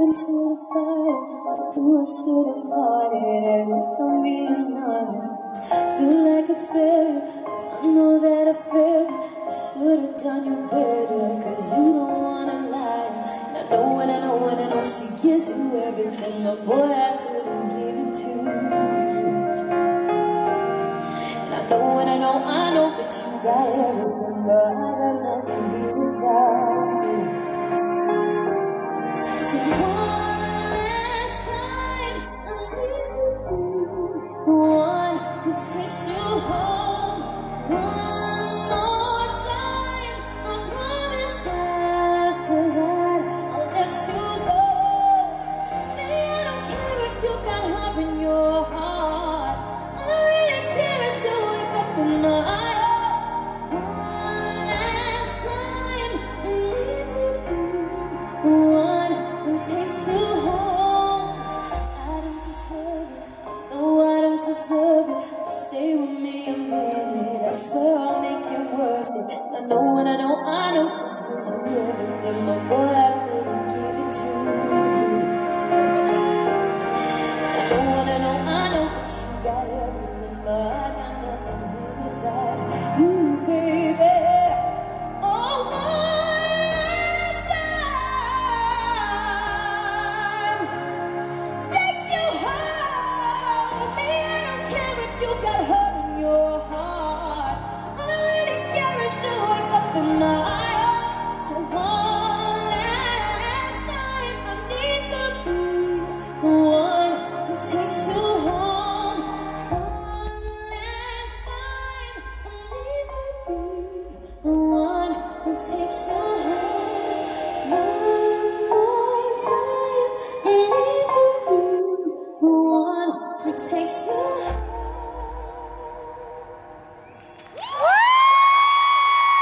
into the fire. I knew I should have fought it, at least I'm being honest. Feel like a failure, cause I know that I failed you. I should have done you better, cause you don't wanna lie. And I know and I know and I know she gives you everything, but boy, I couldn't give it to you. And I know and I know that you got everything, but I got nothing here without you. So one last time, I need to be one who takes you home. One more time, I promise after that I'll let you go. Baby, I don't care if you got her in your heart. I don't really care if you wake up in my heart. One last time, I need to be one who takes you home. I don't deserve it, I know I don't deserve it, but stay with me a minute, I swear I'll make it worth it. I know and I know she gives you everything, but boy, I couldn't give it to you. I know and I know that you got everything, but I got nothing here without you, baby. Oh, one last time, takes you home. Me, I don't care if you got her in your heart. I don't really care if you wake up in my heart. So one last time, I need to be one who takes you home. One last time, I need to be one who takes you home. One more time, I need to be one who takes you home.